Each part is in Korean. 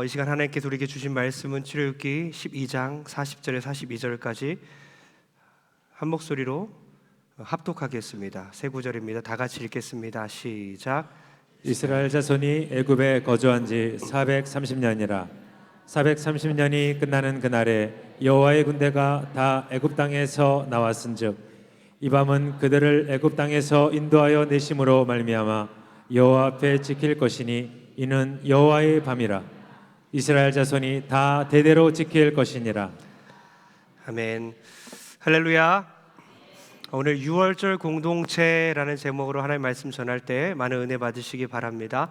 이 시간 하나님께서 우리에게 주신 말씀은 출애굽기 12장 40절에 42절까지 한 목소리로 합독하겠습니다. 세 구절입니다. 다 같이 읽겠습니다. 시작. 이스라엘 자손이 애굽에 거주한 지 430년이라 430년이 끝나는 그날에 여호와의 군대가 다 애굽 땅에서 나왔은즉 이 밤은 그들을 애굽 땅에서 인도하여 내심으로 말미암아 여호와 앞에 지킬 것이니 이는 여호와의 밤이라. 이스라엘 자손이 다 대대로 지킬 것이니라. 아멘. 할렐루야. 오늘 6월절 공동체라는 제목으로 하나님의 말씀 전할 때 많은 은혜 받으시기 바랍니다.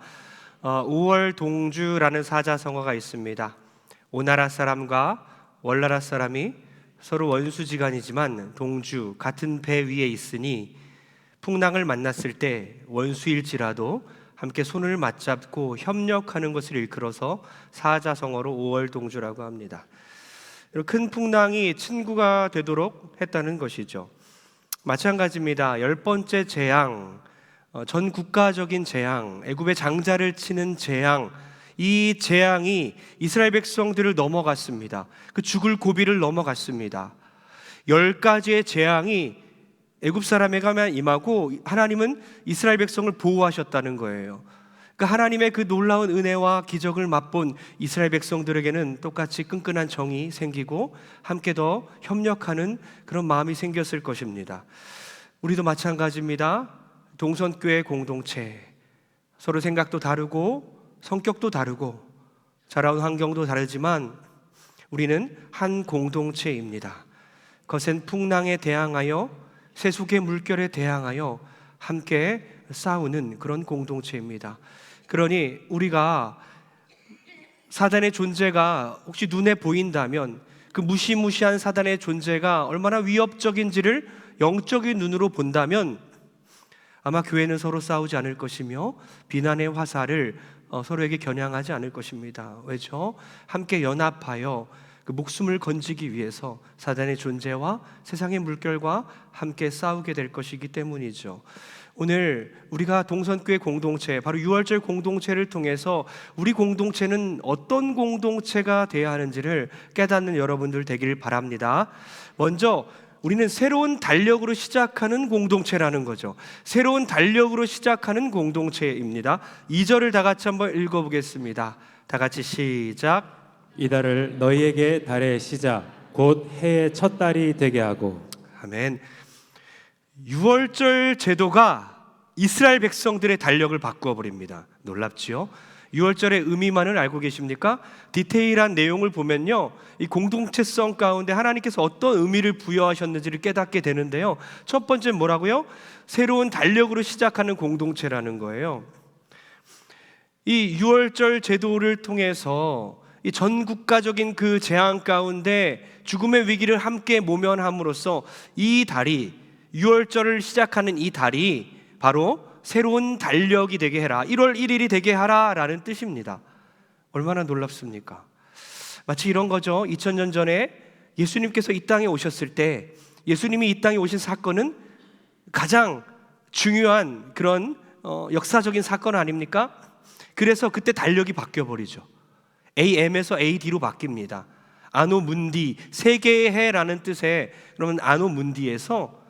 5월 동주라는 사자성어가 있습니다. 오나라 사람과 월나라 사람이 서로 원수지간이지만 동주 같은 배 위에 있으니 풍랑을 만났을 때 원수일지라도 함께 손을 맞잡고 협력하는 것을 일컬어서 사자성어로 5월 동주라고 합니다. 큰 풍랑이 친구가 되도록 했다는 것이죠. 마찬가지입니다. 10번째 재앙, 전 국가적인 재앙, 애굽의 장자를 치는 재앙, 이 재앙이 이스라엘 백성들을 넘어갔습니다. 그 죽을 고비를 넘어갔습니다. 10가지의 재앙이 애굽 사람에게만 임하고 하나님은 이스라엘 백성을 보호하셨다는 거예요. 그러니까 하나님의 그 놀라운 은혜와 기적을 맛본 이스라엘 백성들에게는 똑같이 끈끈한 정이 생기고 함께 더 협력하는 그런 마음이 생겼을 것입니다. 우리도 마찬가지입니다. 동선교회 공동체, 서로 생각도 다르고 성격도 다르고 자라온 환경도 다르지만 우리는 한 공동체입니다. 거센 풍랑에 대항하여 세속의 물결에 대항하여 함께 싸우는 그런 공동체입니다. 그러니 우리가 사단의 존재가 혹시 눈에 보인다면 그 무시무시한 사단의 존재가 얼마나 위협적인지를 영적인 눈으로 본다면 아마 교회는 서로 싸우지 않을 것이며 비난의 화살을 서로에게 겨냥하지 않을 것입니다. 왜죠? 함께 연합하여 그 목숨을 건지기 위해서 사단의 존재와 세상의 물결과 함께 싸우게 될 것이기 때문이죠. 오늘 우리가 동선교회 공동체, 바로 6월절 공동체를 통해서 우리 공동체는 어떤 공동체가 되어야 하는지를 깨닫는 여러분들 되길 바랍니다. 먼저 우리는 새로운 달력으로 시작하는 공동체라는 거죠. 새로운 달력으로 시작하는 공동체입니다. 2절을 다 같이 한번 읽어보겠습니다. 다 같이 시작. 이달을 너희에게 달의 시작 곧 해의 첫 달이 되게 하고. 아멘. 6월절 제도가 이스라엘 백성들의 달력을 바꾸어 버립니다. 놀랍지요? 6월절의 의미만을 알고 계십니까? 디테일한 내용을 보면요, 이 공동체성 가운데 하나님께서 어떤 의미를 부여하셨는지를 깨닫게 되는데요. 첫 번째는 뭐라고요? 새로운 달력으로 시작하는 공동체라는 거예요. 이 6월절 제도를 통해서 이 전 국가적인 그 재앙 가운데 죽음의 위기를 함께 모면함으로써 이 달이 6월절을 시작하는 이 달이 바로 새로운 달력이 되게 해라, 1월 1일이 되게 하라 라는 뜻입니다. 얼마나 놀랍습니까? 마치 이런 거죠. 2000년 전에 예수님께서 이 땅에 오셨을 때 예수님이 이 땅에 오신 사건은 가장 중요한 그런 역사적인 사건 아닙니까? 그래서 그때 달력이 바뀌어버리죠. AM에서 AD로 바뀝니다. 아노 문디, 세계의 해라는 뜻의, 그러면 아노 문디에서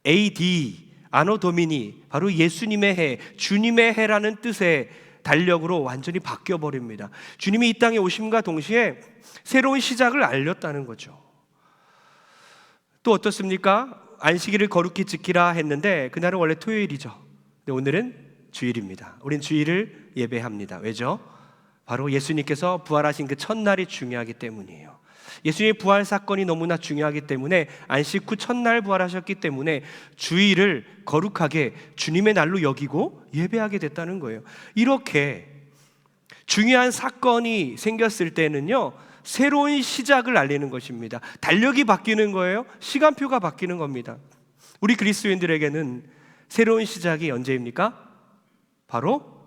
AD, 아노 도미니, 바로 예수님의 해, 주님의 해라는 뜻의 달력으로 완전히 바뀌어버립니다. 주님이 이 땅에 오심과 동시에 새로운 시작을 알렸다는 거죠. 또 어떻습니까? 안식일을 거룩히 지키라 했는데 그날은 원래 토요일이죠. 근데 오늘은 주일입니다. 우린 주일을 예배합니다. 왜죠? 바로 예수님께서 부활하신 그 첫날이 중요하기 때문이에요. 예수님의 부활 사건이 너무나 중요하기 때문에 안식 후 첫날 부활하셨기 때문에 주일을 거룩하게 주님의 날로 여기고 예배하게 됐다는 거예요. 이렇게 중요한 사건이 생겼을 때는요, 새로운 시작을 알리는 것입니다. 달력이 바뀌는 거예요. 시간표가 바뀌는 겁니다. 우리 그리스도인들에게는 새로운 시작이 언제입니까? 바로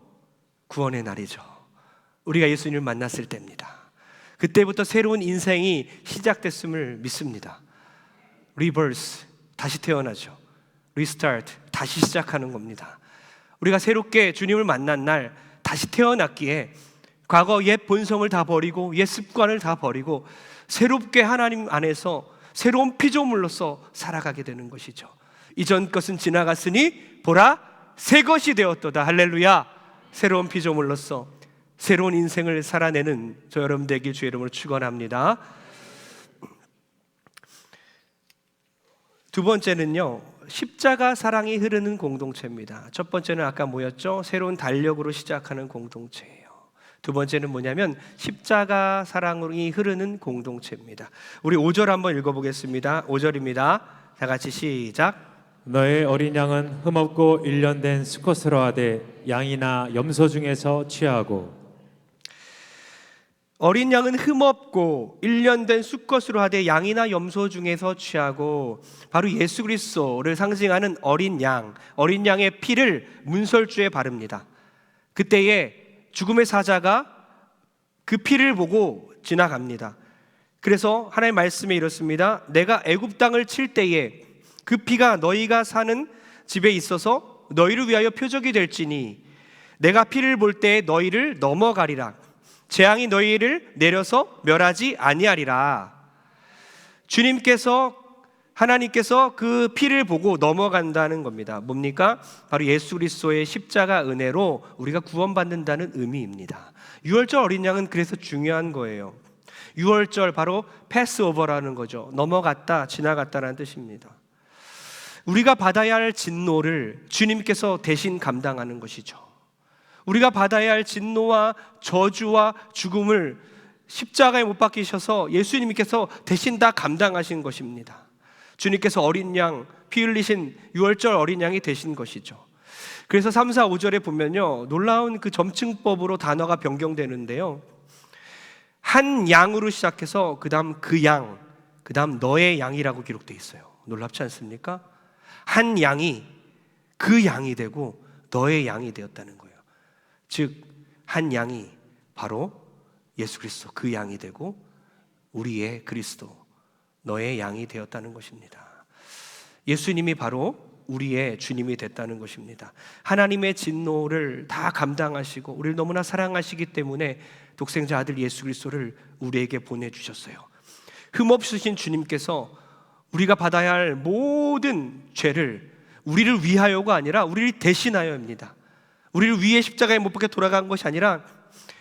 구원의 날이죠. 우리가 예수님을 만났을 때입니다. 그때부터 새로운 인생이 시작됐음을 믿습니다. 리버스, 다시 태어나죠. 리스타트, 다시 시작하는 겁니다. 우리가 새롭게 주님을 만난 날 다시 태어났기에 과거 옛 본성을 다 버리고 옛 습관을 다 버리고 새롭게 하나님 안에서 새로운 피조물로서 살아가게 되는 것이죠. 이전 것은 지나갔으니 보라 새 것이 되었도다. 할렐루야. 새로운 피조물로서 새로운 인생을 살아내는 저 여러분 되길 주의 이름으로 축원합니다. 두 번째는요, 십자가 사랑이 흐르는 공동체입니다. 첫 번째는 아까 뭐였죠? 새로운 달력으로 시작하는 공동체예요. 두 번째는 뭐냐면 십자가 사랑이 흐르는 공동체입니다. 우리 5절 한번 읽어보겠습니다. 5절입니다. 다 같이 시작. 너의 어린 양은 흠없고 일련된 수컷으로 하되 양이나 염소 중에서 취하고. 어린 양은 흠없고 일련된 수컷으로 하되 양이나 염소 중에서 취하고, 바로 예수 그리스도를 상징하는 어린 양의 피를 문설주에 바릅니다. 그때에 죽음의 사자가 그 피를 보고 지나갑니다. 그래서 하나님의 말씀에 이렇습니다. 내가 애굽 땅을 칠 때에 그 피가 너희가 사는 집에 있어서 너희를 위하여 표적이 될지니 내가 피를 볼 때에 너희를 넘어가리라. 재앙이 너희를 내려서 멸하지 아니하리라. 하나님께서 그 피를 보고 넘어간다는 겁니다. 뭡니까? 바로 예수 그리스도의 십자가 은혜로 우리가 구원받는다는 의미입니다. 유월절 어린 양은 그래서 중요한 거예요. 유월절 바로 패스오버라는 거죠. 넘어갔다, 지나갔다라는 뜻입니다. 우리가 받아야 할 진노를 주님께서 대신 감당하는 것이죠. 우리가 받아야 할 진노와 저주와 죽음을 십자가에 못 박히셔서 예수님께서 대신 다 감당하신 것입니다. 주님께서 어린 양, 피 흘리신 유월절 어린 양이 되신 것이죠. 그래서 3, 4, 5절에 보면요, 놀라운 그 점층법으로 단어가 변경되는데요, 한 양으로 시작해서 그 다음 그 양, 그 다음 너의 양이라고 기록되어 있어요. 놀랍지 않습니까? 한 양이 그 양이 되고 너의 양이 되었다는 거예요. 즉 한 양이 바로 예수 그리스도, 그 양이 되고 우리의 그리스도, 너의 양이 되었다는 것입니다. 예수님이 바로 우리의 주님이 됐다는 것입니다. 하나님의 진노를 다 감당하시고 우리를 너무나 사랑하시기 때문에 독생자 아들 예수 그리스도를 우리에게 보내주셨어요. 흠없으신 주님께서 우리가 받아야 할 모든 죄를 우리를 위하여가 아니라 우리를 대신하여입니다. 우리를 위해 십자가에 못 박혀 돌아간 것이 아니라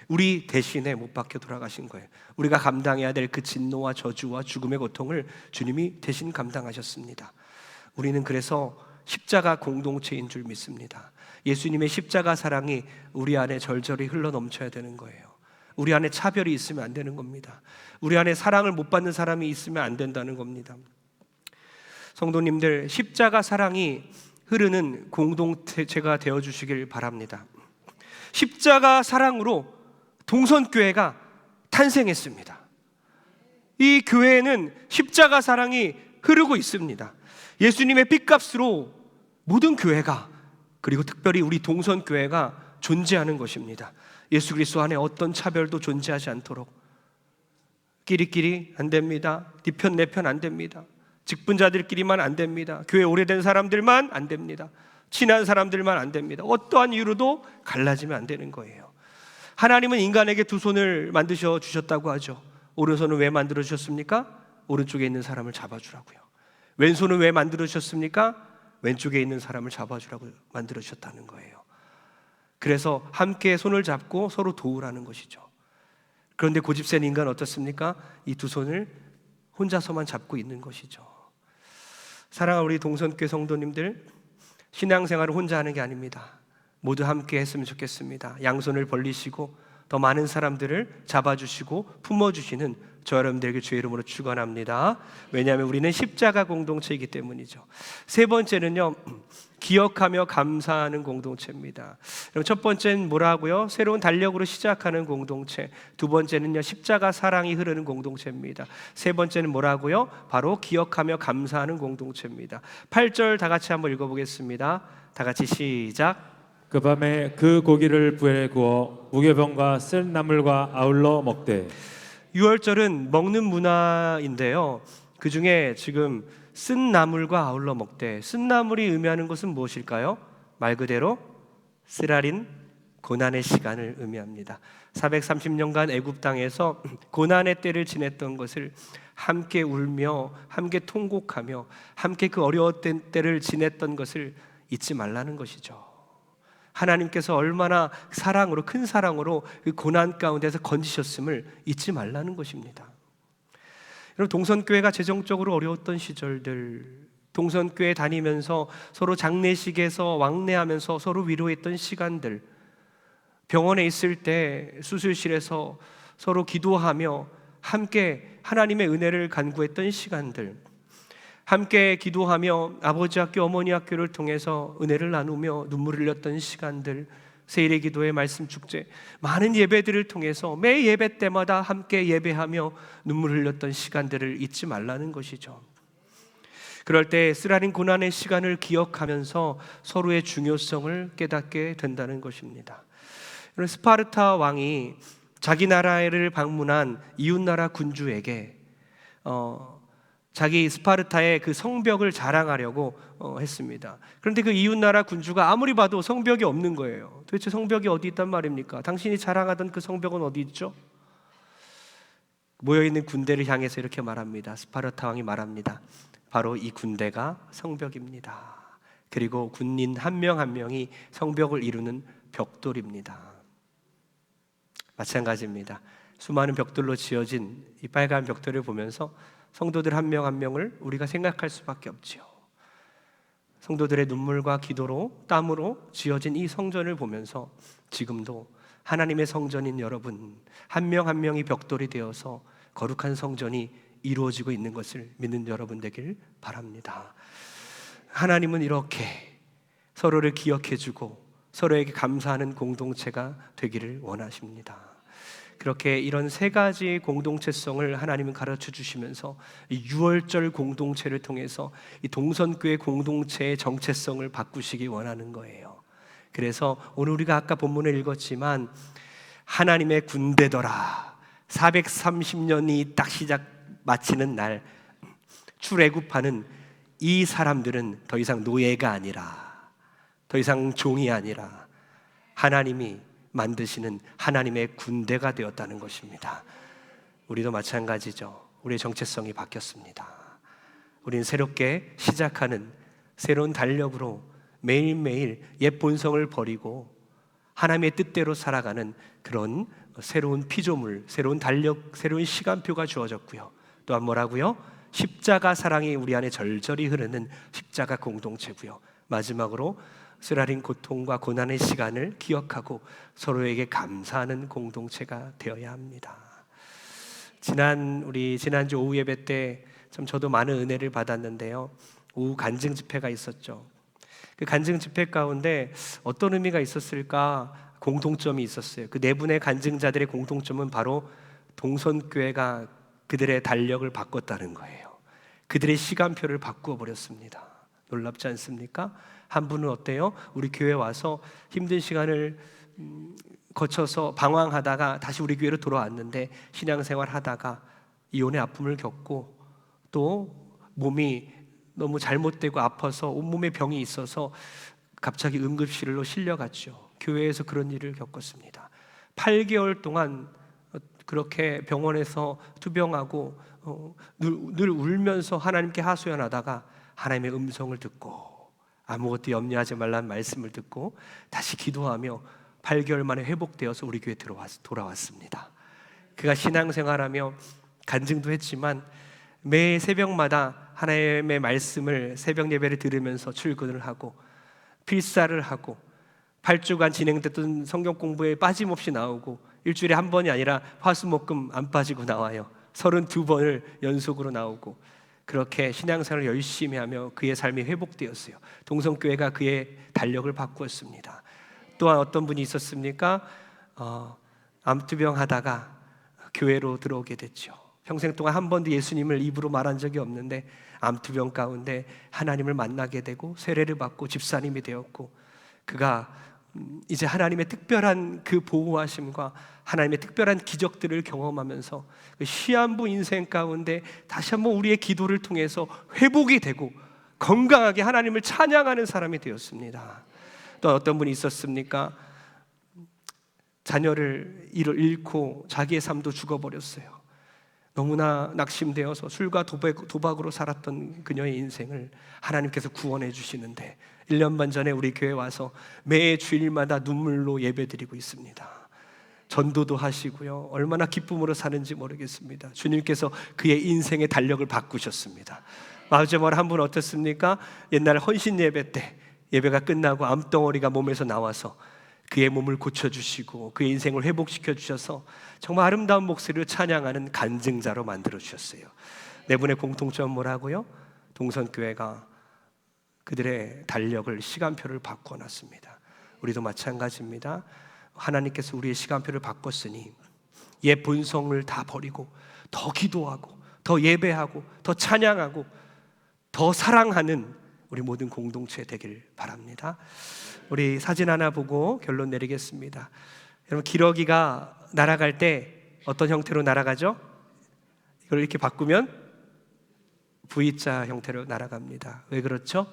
우리 대신에 못 박혀 돌아가신 거예요. 우리가 감당해야 될 그 진노와 저주와 죽음의 고통을 주님이 대신 감당하셨습니다. 우리는 그래서 십자가 공동체인 줄 믿습니다. 예수님의 십자가 사랑이 우리 안에 절절히 흘러 넘쳐야 되는 거예요. 우리 안에 차별이 있으면 안 되는 겁니다. 우리 안에 사랑을 못 받는 사람이 있으면 안 된다는 겁니다. 성도님들, 십자가 사랑이 흐르는 공동체가 되어주시길 바랍니다. 십자가 사랑으로 동선교회가 탄생했습니다. 이 교회에는 십자가 사랑이 흐르고 있습니다. 예수님의 핏값으로 모든 교회가, 그리고 특별히 우리 동선교회가 존재하는 것입니다. 예수 그리스도 안에 어떤 차별도 존재하지 않도록 끼리끼리 안 됩니다. 네 편 내 편 안 됩니다. 직분자들끼리만 안 됩니다. 교회 오래된 사람들만 안 됩니다. 친한 사람들만 안 됩니다. 어떠한 이유로도 갈라지면 안 되는 거예요. 하나님은 인간에게 두 손을 만드셔 주셨다고 하죠. 오른손은 왜 만들어 주셨습니까? 오른쪽에 있는 사람을 잡아주라고요. 왼손은 왜 만들어 주셨습니까? 왼쪽에 있는 사람을 잡아주라고 만들어 주셨다는 거예요. 그래서 함께 손을 잡고 서로 도우라는 것이죠. 그런데 고집센 인간 어떻습니까? 이 두 손을 혼자서만 잡고 있는 것이죠. 사랑하는 우리 동선교회 성도님들, 신앙생활을 혼자 하는 게 아닙니다. 모두 함께 했으면 좋겠습니다. 양손을 벌리시고 더 많은 사람들을 잡아주시고 품어주시는 저 여러분들에게 주의 이름으로 축원합니다. 왜냐하면 우리는 십자가 공동체이기 때문이죠. 세 번째는요, 기억하며 감사하는 공동체입니다. 그럼 첫 번째는 뭐라고요? 새로운 달력으로 시작하는 공동체. 두 번째는요, 십자가 사랑이 흐르는 공동체입니다. 세 번째는 뭐라고요? 바로 기억하며 감사하는 공동체입니다. 8절 다 같이 한번 읽어보겠습니다. 다 같이 시작. 그 밤에 그 고기를 불에 구워 무교병과 쓴 나물과 아울러 먹되. 유월절은 먹는 문화인데요, 그 중에 지금 쓴 나물과 아울러 먹되, 쓴 나물이 의미하는 것은 무엇일까요? 말 그대로 쓰라린 고난의 시간을 의미합니다. 430년간 애굽 땅에서 고난의 때를 지냈던 것을 함께 울며 함께 통곡하며 함께 그 어려웠던 때를 지냈던 것을 잊지 말라는 것이죠. 하나님께서 얼마나 사랑으로, 큰 사랑으로 그 고난 가운데서 건지셨음을 잊지 말라는 것입니다. 여러분, 동선교회가 재정적으로 어려웠던 시절들, 동선교회 다니면서 서로 장례식에서 왕래하면서 서로 위로했던 시간들, 병원에 있을 때 수술실에서 서로 기도하며 함께 하나님의 은혜를 간구했던 시간들, 함께 기도하며 아버지 학교, 어머니 학교를 통해서 은혜를 나누며 눈물을 흘렸던 시간들, 세일의 기도회, 말씀 축제, 많은 예배들을 통해서 매 예배 때마다 함께 예배하며 눈물 흘렸던 시간들을 잊지 말라는 것이죠. 그럴 때 쓰라린 고난의 시간을 기억하면서 서로의 중요성을 깨닫게 된다는 것입니다. 스파르타 왕이 자기 나라를 방문한 이웃나라 군주에게 자기 스파르타의 그 성벽을 자랑하려고 했습니다. 그런데 그 이웃나라 군주가 아무리 봐도 성벽이 없는 거예요. 도대체 성벽이 어디 있단 말입니까? 당신이 자랑하던 그 성벽은 어디 있죠? 모여있는 군대를 향해서 이렇게 말합니다. 스파르타 왕이 말합니다. 바로 이 군대가 성벽입니다. 그리고 군인 한 명 한 명이 성벽을 이루는 벽돌입니다. 마찬가지입니다. 수많은 벽돌로 지어진 이 빨간 벽돌을 보면서 성도들 한 명 한 명을 우리가 생각할 수밖에 없지요. 성도들의 눈물과 기도로, 땀으로 지어진 이 성전을 보면서 지금도 하나님의 성전인 여러분 한 명 한 명이 벽돌이 되어서 거룩한 성전이 이루어지고 있는 것을 믿는 여러분 되길 바랍니다. 하나님은 이렇게 서로를 기억해주고 서로에게 감사하는 공동체가 되기를 원하십니다. 그렇게 이런 세 가지 공동체성을 하나님은 가르쳐 주시면서 이 유월절 공동체를 통해서 이 동선교회 공동체의 정체성을 바꾸시기 원하는 거예요. 그래서 오늘 우리가 아까 본문을 읽었지만 하나님의 군대더라, 430년이 딱 마치는 날 출애굽하는 이 사람들은 더 이상 노예가 아니라, 더 이상 종이 아니라 하나님이 만드시는 하나님의 군대가 되었다는 것입니다. 우리도 마찬가지죠. 우리의 정체성이 바뀌었습니다. 우리는 새롭게 시작하는 새로운 달력으로 매일매일 옛 본성을 버리고 하나님의 뜻대로 살아가는 그런 새로운 피조물, 새로운 달력, 새로운 시간표가 주어졌고요. 또한 뭐라고요? 십자가 사랑이 우리 안에 절절히 흐르는 십자가 공동체고요. 마지막으로 쓰라린 고통과 고난의 시간을 기억하고 서로에게 감사하는 공동체가 되어야 합니다. 지난주 오후 예배 때 참 저도 많은 은혜를 받았는데요. 오후 간증 집회가 있었죠. 그 간증 집회 가운데 어떤 의미가 있었을까? 공통점이 있었어요. 그 네 분의 간증자들의 공통점은 바로 동선교회가 그들의 달력을 바꿨다는 거예요. 그들의 시간표를 바꾸어 버렸습니다. 놀랍지 않습니까? 한 분은 어때요? 우리 교회 와서 힘든 시간을 거쳐서 방황하다가 다시 우리 교회로 돌아왔는데 신앙생활 하다가 이혼의 아픔을 겪고 또 몸이 너무 잘못되고 아파서 온몸에 병이 있어서 갑자기 응급실로 실려갔죠. 교회에서 그런 일을 겪었습니다. 8개월 동안 그렇게 병원에서 투병하고 늘 울면서 하나님께 하소연하다가 하나님의 음성을 듣고 아무것도 염려하지 말라는 말씀을 듣고 다시 기도하며 8개월 만에 회복되어서 우리 교회에 돌아왔습니다. 그가 신앙생활하며 간증도 했지만 매 새벽마다 하나님의 말씀을 새벽 예배를 들으면서 출근을 하고 필사를 하고 8주간 진행됐던 성경 공부에 빠짐없이 나오고 일주일에 한 번이 아니라 화수목금 안 빠지고 나와요. 32번을 연속으로 나오고 그렇게 신앙생활을 열심히 하며 그의 삶이 회복되었어요. 동성교회가 그의 달력을 바꾸었습니다. 또한 어떤 분이 있었습니까? 암투병 하다가 교회로 들어오게 됐죠. 평생 동안 한 번도 예수님을 입으로 말한 적이 없는데 암투병 가운데 하나님을 만나게 되고 세례를 받고 집사님이 되었고 그가 이제 하나님의 특별한 그 보호하심과 하나님의 특별한 기적들을 경험하면서 그 시한부 인생 가운데 다시 한번 우리의 기도를 통해서 회복이 되고 건강하게 하나님을 찬양하는 사람이 되었습니다. 또 어떤 분이 있었습니까? 자녀를 잃고 자기의 삶도 죽어버렸어요. 너무나 낙심되어서 술과 도박으로 살았던 그녀의 인생을 하나님께서 구원해 주시는데 1년 반 전에 우리 교회 와서 매 주일마다 눈물로 예배드리고 있습니다. 전도도 하시고요. 얼마나 기쁨으로 사는지 모르겠습니다. 주님께서 그의 인생의 달력을 바꾸셨습니다. 마지막으로 한 분 어떻습니까? 옛날 헌신 예배 때 예배가 끝나고 암덩어리가 몸에서 나와서 그의 몸을 고쳐주시고 그의 인생을 회복시켜 주셔서 정말 아름다운 목소리로 찬양하는 간증자로 만들어 주셨어요. 네 분의 공통점은 뭐라고요? 동선교회가 그들의 달력을, 시간표를 바꿔놨습니다. 우리도 마찬가지입니다. 하나님께서 우리의 시간표를 바꿨으니 옛 본성을 다 버리고 더 기도하고 더 예배하고 더 찬양하고 더 사랑하는 우리 모든 공동체 되길 바랍니다. 우리 사진 하나 보고 결론 내리겠습니다. 여러분, 기러기가 날아갈 때 어떤 형태로 날아가죠? 이걸 이렇게 바꾸면 V자 형태로 날아갑니다. 왜 그렇죠?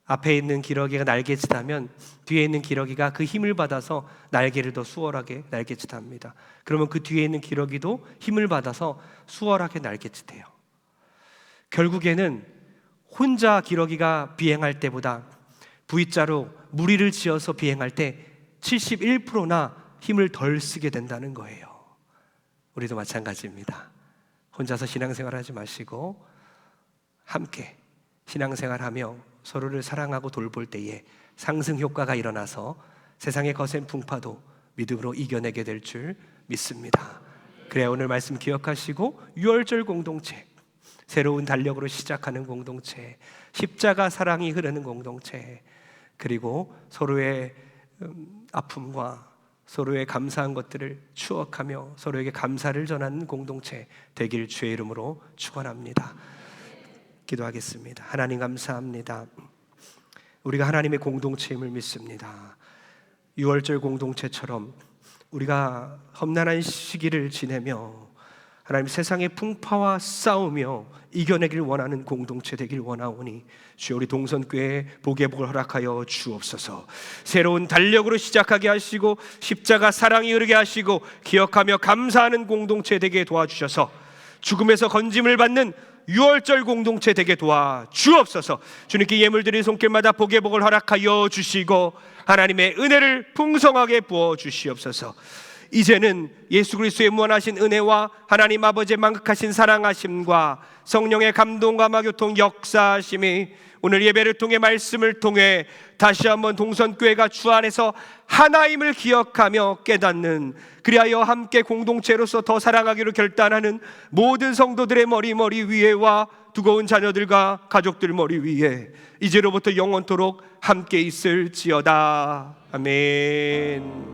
앞에 있는 기러기가 날개짓하면 뒤에 있는 기러기가 그 힘을 받아서 날개를 더 수월하게 날개짓합니다. 그러면 그 뒤에 있는 기러기도 힘을 받아서 수월하게 날개짓해요. 결국에는 혼자 기러기가 비행할 때보다 V자로 무리를 지어서 비행할 때 71%나 힘을 덜 쓰게 된다는 거예요. 우리도 마찬가지입니다. 혼자서 신앙생활하지 마시고 함께 신앙생활하며 서로를 사랑하고 돌볼 때에 상승 효과가 일어나서 세상의 거센 풍파도 믿음으로 이겨내게 될 줄 믿습니다. 그래야 오늘 말씀 기억하시고 6월절 공동체, 새로운 달력으로 시작하는 공동체, 십자가 사랑이 흐르는 공동체, 그리고 서로의 아픔과 서로의 감사한 것들을 추억하며 서로에게 감사를 전하는 공동체 되길 주의 이름으로 축원합니다. 기도하겠습니다. 하나님 감사합니다. 우리가 하나님의 공동체임을 믿습니다. 6월절 공동체처럼 우리가 험난한 시기를 지내며 하나님 세상의 풍파와 싸우며 이겨내길 원하는 공동체 되길 원하오니 주여 우리 동선교회에 복의 복을 허락하여 주옵소서. 새로운 달력으로 시작하게 하시고 십자가 사랑이 흐르게 하시고 기억하며 감사하는 공동체 되게 도와주셔서 죽음에서 건짐을 받는 6월절 공동체 되게 도와 주옵소서. 주님께 예물 드린 손길마다 복의 복을 허락하여 주시고 하나님의 은혜를 풍성하게 부어 주시옵소서. 이제는 예수 그리스도의 무한하신 은혜와 하나님 아버지의 만극하신 사랑하심과 성령의 감동과 교통 역사하심이 오늘 예배를 통해 말씀을 통해 다시 한번 동선교회가 주 안에서 하나임을 기억하며 깨닫는, 그리하여 함께 공동체로서 더 사랑하기로 결단하는 모든 성도들의 머리 위에와 두고온 자녀들과 가족들 머리 위에 이제로부터 영원토록 함께 있을지어다. 아멘.